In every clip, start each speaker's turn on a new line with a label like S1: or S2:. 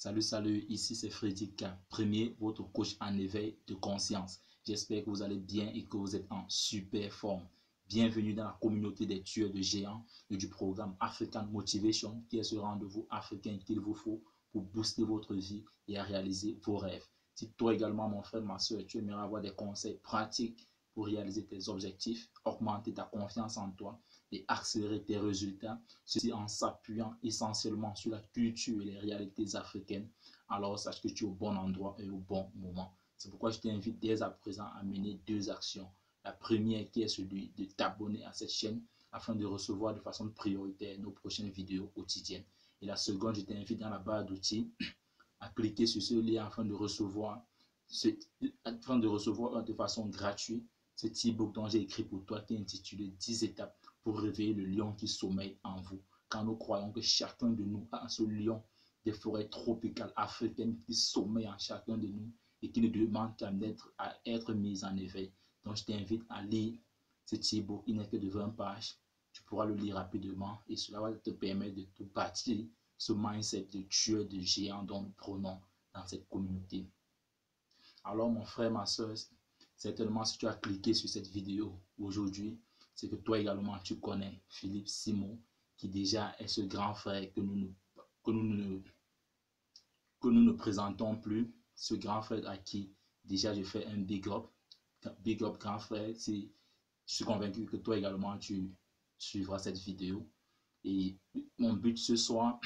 S1: Salut, ici c'est Freddy K, premier, votre coach en éveil de conscience. J'espère que vous allez bien et que vous êtes en super forme. Bienvenue dans la communauté des tueurs de géants et du programme African Motivation, qui est ce rendez-vous africain qu'il vous faut pour booster votre vie et à réaliser vos rêves. Si toi également, mon frère, ma soeur, tu aimerais avoir des conseils pratiques pour réaliser tes objectifs, augmenter ta confiance en toi et accélérer tes résultats, ceci en s'appuyant essentiellement sur la culture et les réalités africaines, alors sache que tu es au bon endroit et au bon moment. C'est pourquoi je t'invite dès à présent à mener deux actions. La première qui est celui de t'abonner à cette chaîne afin de recevoir de façon prioritaire nos prochaines vidéos quotidiennes. Et la seconde, je t'invite dans la barre d'outils à cliquer sur ce lien afin de recevoir de façon gratuite ce e-book dont j'ai écrit pour toi qui est intitulé 10 étapes pour réveiller le lion qui sommeille en vous. Car nous croyons que chacun de nous a ce lion des forêts tropicales africaines qui sommeille en chacun de nous et qui ne demande qu'à être mis en éveil. Donc je t'invite à lire cet e-book, il n'est que de 20 pages. Tu pourras le lire rapidement et cela va te permettre de te bâtir ce mindset de tueur de géants dont nous prenons dans cette communauté. Alors mon frère, ma soeur, certainement si tu as cliqué sur cette vidéo aujourd'hui, c'est que toi également tu connais Philippe Simon, qui déjà est ce grand frère que nous ne présentons plus, ce grand frère à qui déjà je fais un big up grand frère. Je suis convaincu que toi également tu suivras cette vidéo. Et mon but ce soir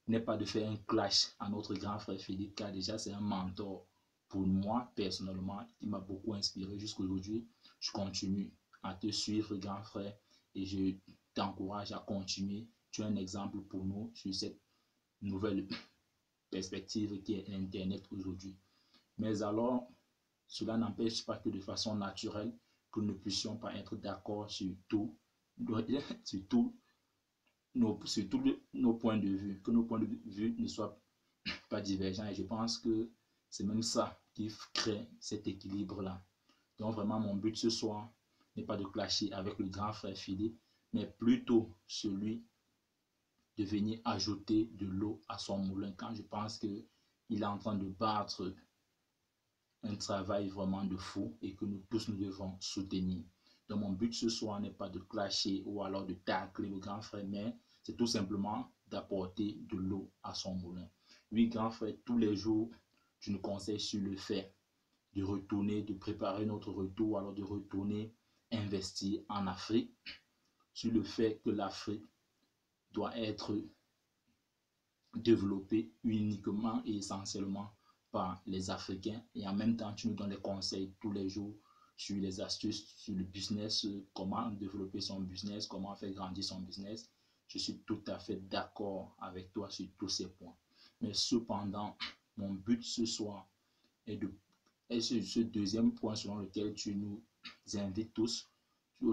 S1: n'est pas de faire un clash à notre grand frère Philippe, car déjà c'est un mentor pour moi personnellement qui m'a beaucoup inspiré jusqu'aujourd'hui. Je continue à te suivre, grand frère, et je t'encourage à continuer. Tu es un exemple pour nous sur cette nouvelle perspective qui est Internet aujourd'hui. Mais alors, cela n'empêche pas que de façon naturelle, que nous ne puissions pas être d'accord sur tout, sur tous nos points de vue, que nos points de vue ne soient pas divergents. Et je pense que c'est même ça qui crée cet équilibre-là. Donc vraiment, mon but ce soir n'est pas de clasher avec le grand frère Philippe, mais plutôt celui de venir ajouter de l'eau à son moulin, quand je pense qu'il est en train de battre un travail vraiment de fou et que nous tous nous devons soutenir. Donc mon but ce soir n'est pas de clasher ou alors de tacler le grand frère, mais c'est tout simplement d'apporter de l'eau à son moulin. Oui, grand frère, tous les jours, je nous conseille sur le fait de retourner, de préparer notre retour, alors de retourner investir en Afrique, sur le fait que l'Afrique doit être développée uniquement et essentiellement par les Africains. Et en même temps, tu nous donnes des conseils tous les jours sur les astuces, sur le business, comment développer son business, comment faire grandir son business. Je suis tout à fait d'accord avec toi sur tous ces points. Mais cependant, mon but ce soir est ce deuxième point selon lequel tu nous invites tous,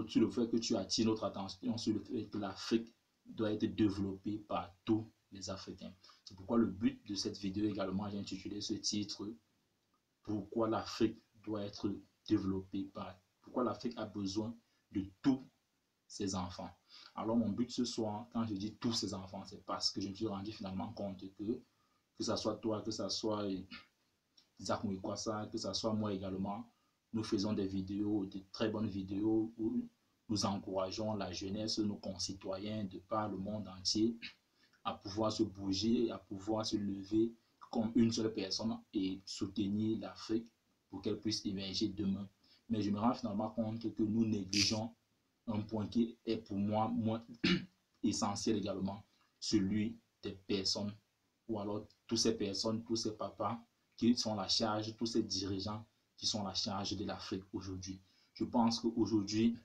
S1: sur le fait que tu attires notre attention sur le fait que l'Afrique doit être développée par tous les Africains. C'est pourquoi le but de cette vidéo également, j'ai intitulé ce titre « Pourquoi l'Afrique doit être développée par... Pourquoi l'Afrique a besoin de tous ses enfants ». Alors mon but ce soir, quand je dis tous ses enfants, c'est parce que je me suis rendu finalement compte que ce soit toi, que ce soit Isaac Mouikwassa, que ce soit moi également, nous faisons des vidéos, de très bonnes vidéos où nous encourageons la jeunesse, nos concitoyens de par le monde entier à pouvoir se bouger, à pouvoir se lever comme une seule personne et soutenir l'Afrique pour qu'elle puisse émerger demain. Mais je me rends finalement compte que nous négligeons un point qui est pour moi moins essentiel également, celui des personnes, ou alors toutes ces personnes, tous ces papas qui sont la charge, tous ces dirigeants qui sont la charge de l'Afrique aujourd'hui. Je pense qu'aujourd'hui,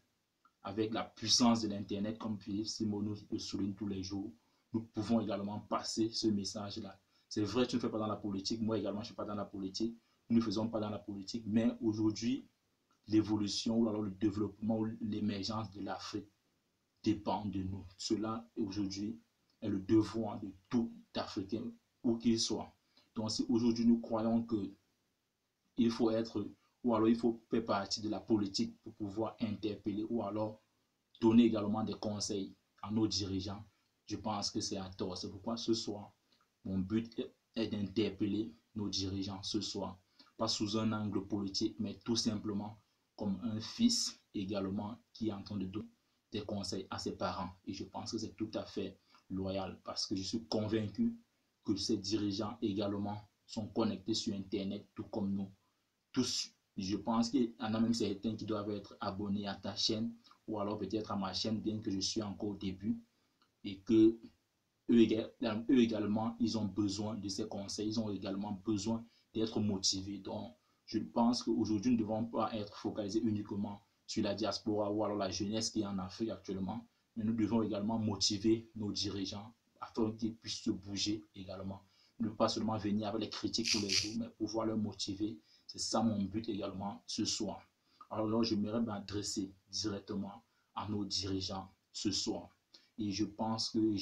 S1: avec la puissance de l'Internet, comme Philippe Simon nous le souligne tous les jours, nous pouvons également passer ce message-là. C'est vrai, tu ne fais pas dans la politique, moi également je ne suis pas dans la politique, nous ne faisons pas dans la politique, mais aujourd'hui, l'évolution ou alors le développement ou l'émergence de l'Afrique dépend de nous. Cela, aujourd'hui, est le devoir de tout Africain, où qu'il soit. Donc, si aujourd'hui nous croyons qu'il faut être, ou alors il faut faire partie de la politique pour pouvoir interpeller, ou alors donner également des conseils à nos dirigeants, je pense que c'est à tort. C'est pourquoi ce soir, mon but est d'interpeller nos dirigeants ce soir, pas sous un angle politique, mais tout simplement comme un fils également qui est en train de donner des conseils à ses parents. Et je pense que c'est tout à fait loyal parce que je suis convaincu que ces dirigeants également sont connectés sur Internet, tout comme nous. Tous, je pense qu'il y en a même certains qui doivent être abonnés à ta chaîne ou alors peut-être à ma chaîne, bien que je suis encore au début et que eux également, ils ont besoin de ces conseils, ils ont également besoin d'être motivés. Donc, je pense qu'aujourd'hui, nous ne devons pas être focalisés uniquement sur la diaspora ou alors la jeunesse qui est en Afrique actuellement, mais nous devons également motiver nos dirigeants afin qu'ils puissent se bouger également. Ne pas seulement venir avec les critiques tous les jours, mais pouvoir les motiver. C'est ça mon but également ce soir. Alors là, j'aimerais m'adresser directement à nos dirigeants ce soir. Et je pense que,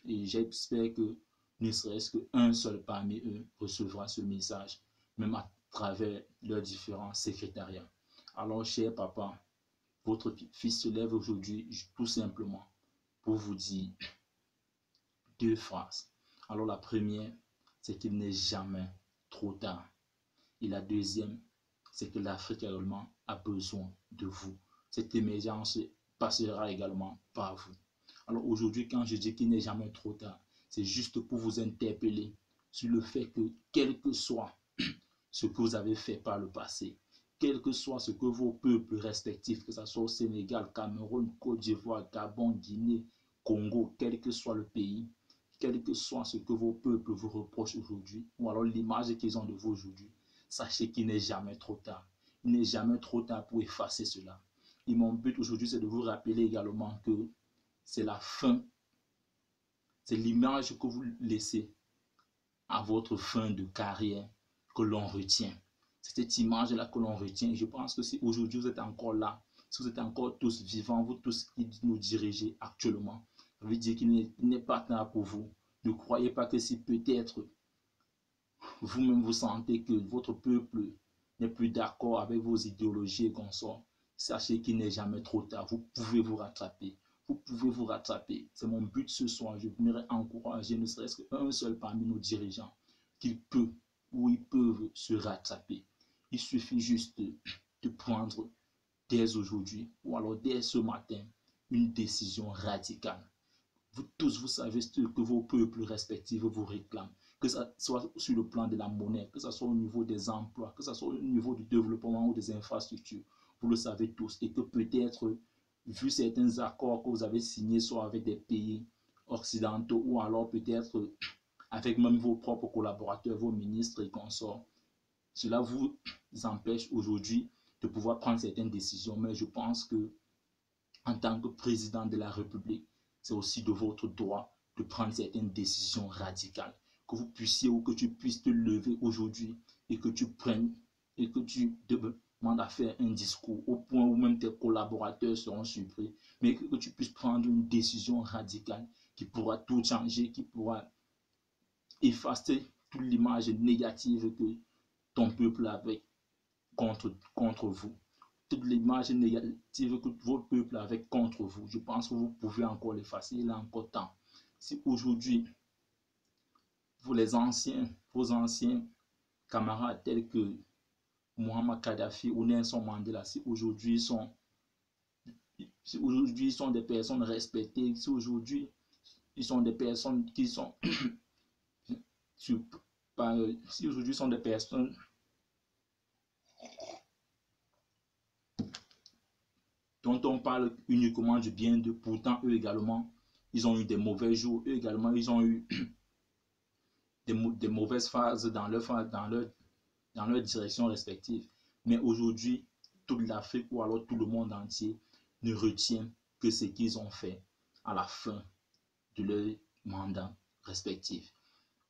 S1: et j'espère que ne serait-ce qu'un seul parmi eux recevra ce message, même à travers leurs différents secrétariats. Alors, cher papa, votre fils se lève aujourd'hui tout simplement pour vous dire deux phrases. Alors, la première, c'est qu'il n'est jamais trop tard. Et la deuxième, c'est que l'Afrique également a besoin de vous. Cette émergence passera également par vous. Alors aujourd'hui, quand je dis qu'il n'est jamais trop tard, c'est juste pour vous interpeller sur le fait que quel que soit ce que vous avez fait par le passé, quel que soit ce que vos peuples respectifs, que ce soit au Sénégal, Cameroun, Côte d'Ivoire, Gabon, Guinée, Congo, quel que soit le pays, quel que soit ce que vos peuples vous reprochent aujourd'hui, ou alors l'image qu'ils ont de vous aujourd'hui, sachez qu'il n'est jamais trop tard. Il n'est jamais trop tard pour effacer cela. Et mon but aujourd'hui, c'est de vous rappeler également que c'est la fin, c'est l'image que vous laissez à votre fin de carrière que l'on retient. C'est cette image-là que l'on retient. Et je pense que si aujourd'hui vous êtes encore là, si vous êtes encore tous vivants, vous tous qui nous dirigez actuellement, ça veut dire qu'il n'est pas tard pour vous. Ne croyez pas que si peut-être vous-même vous sentez que votre peuple n'est plus d'accord avec vos idéologies et consorts, sachez qu'il n'est jamais trop tard. Vous pouvez vous rattraper. Vous pouvez vous rattraper. C'est mon but ce soir. Je voudrais encourager ne serait-ce qu'un seul parmi nos dirigeants qu'il peut ou ils peuvent se rattraper. Il suffit juste de prendre dès aujourd'hui ou alors dès ce matin une décision radicale. Vous tous, vous savez ce que vos peuples respectifs vous réclament, que ce soit sur le plan de la monnaie, que ce soit au niveau des emplois, que ce soit au niveau du développement ou des infrastructures. Vous le savez tous et que peut-être, vu certains accords que vous avez signés, soit avec des pays occidentaux ou alors peut-être avec même vos propres collaborateurs, vos ministres et consorts, cela vous empêche aujourd'hui de pouvoir prendre certaines décisions. Mais je pense que en tant que président de la République, c'est aussi de votre droit de prendre certaines décisions radicales. Que vous puissiez ou que tu puisses te lever aujourd'hui et que tu prennes et que tu demandes à faire un discours au point où même tes collaborateurs seront surpris, mais que tu puisses prendre une décision radicale qui pourra tout changer, qui pourra effacer toute l'image négative que ton peuple avait contre vous. Toute l'image négative que votre peuple avait contre vous. Je pense que vous pouvez encore l'effacer, il a encore temps. Si aujourd'hui, vos anciens camarades tels que Muammar Kadhafi ou Nelson Mandela, si aujourd'hui sont des personnes respectées, si aujourd'hui ils sont des personnes qui sont si aujourd'hui sont des personnes dont on parle uniquement du bien d'eux, pourtant eux également, ils ont eu des mauvais jours, eux également, ils ont eu des mauvaises phases dans leur direction respective. Mais aujourd'hui, toute l'Afrique ou alors tout le monde entier ne retient que ce qu'ils ont fait à la fin de leur mandat respectif.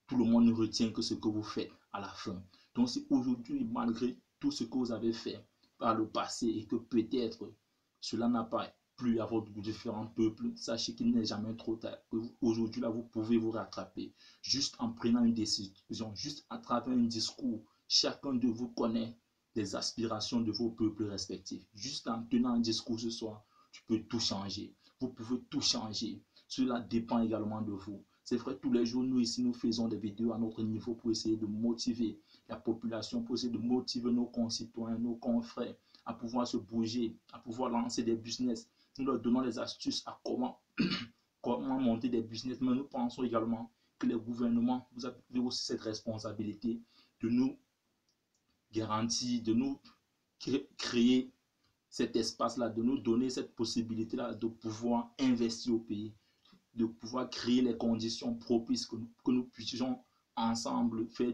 S1: Tout le monde ne retient que ce que vous faites à la fin. Donc si aujourd'hui, malgré tout ce que vous avez fait par le passé et que peut-être cela n'a pas plu à vos différents peuples, sachez qu'il n'est jamais trop tard. Aujourd'hui, là, vous pouvez vous rattraper. Juste en prenant une décision, juste à travers un discours, chacun de vous connaît les aspirations de vos peuples respectifs. Juste en tenant un discours ce soir, tu peux tout changer. Vous pouvez tout changer. Cela dépend également de vous. C'est vrai, tous les jours, nous ici, nous faisons des vidéos à notre niveau pour essayer de motiver la population, pour essayer de motiver nos concitoyens, nos confrères à pouvoir se bouger, à pouvoir lancer des business. Nous leur donnons les astuces à comment monter des business, mais nous pensons également que les gouvernements, vous avez aussi cette responsabilité de nous garantir, de nous créer cet espace-là, de nous donner cette possibilité-là de pouvoir investir au pays, de pouvoir créer les conditions propices que nous puissions ensemble faire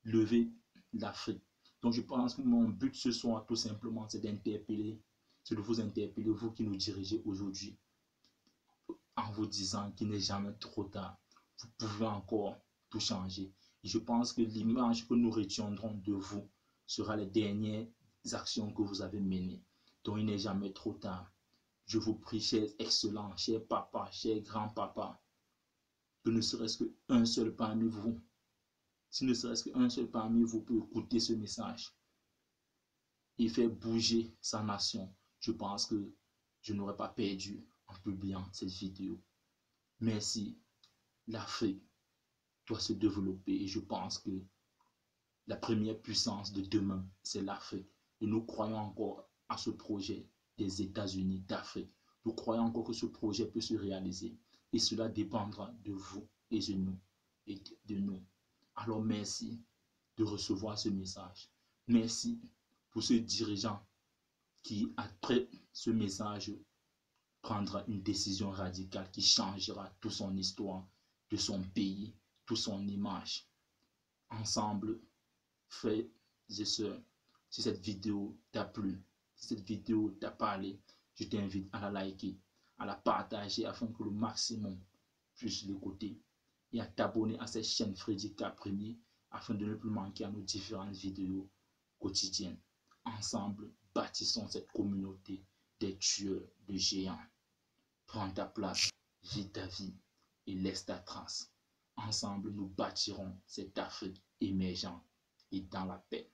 S1: lever l'Afrique. Donc je pense que mon but ce soir, tout simplement, c'est d'interpeller, c'est de vous interpeller, vous qui nous dirigez aujourd'hui, en vous disant qu'il n'est jamais trop tard. Vous pouvez encore tout changer. Et je pense que l'image que nous retiendrons de vous sera les dernières actions que vous avez menées. Donc il n'est jamais trop tard. Je vous prie, chers excellents, chers papas, chers grands-papas, que ne serait-ce qu'un seul parmi vous, si ne serait-ce qu'un seul parmi vous peut écouter ce message et faire bouger sa nation, je pense que je n'aurais pas perdu en publiant cette vidéo. Merci. L'Afrique doit se développer et je pense que la première puissance de demain, c'est l'Afrique. Et nous croyons encore à ce projet des États-Unis d'Afrique. Nous croyons encore que ce projet peut se réaliser et cela dépendra de vous et de nous. Alors merci de recevoir ce message. Merci pour ce dirigeant qui, après ce message, prendra une décision radicale qui changera toute son histoire, de son pays, toute son image. Ensemble, frères et sœurs, si cette vidéo t'a plu, si cette vidéo t'a parlé, je t'invite à la liker, à la partager afin que le maximum puisse l'écouter et à t'abonner à cette chaîne Freddy K-Premier afin de ne plus manquer à nos différentes vidéos quotidiennes. Ensemble, bâtissons cette communauté des tueurs de géants. Prends ta place, vis ta vie et laisse ta trace. Ensemble, nous bâtirons cette Afrique émergente et dans la paix.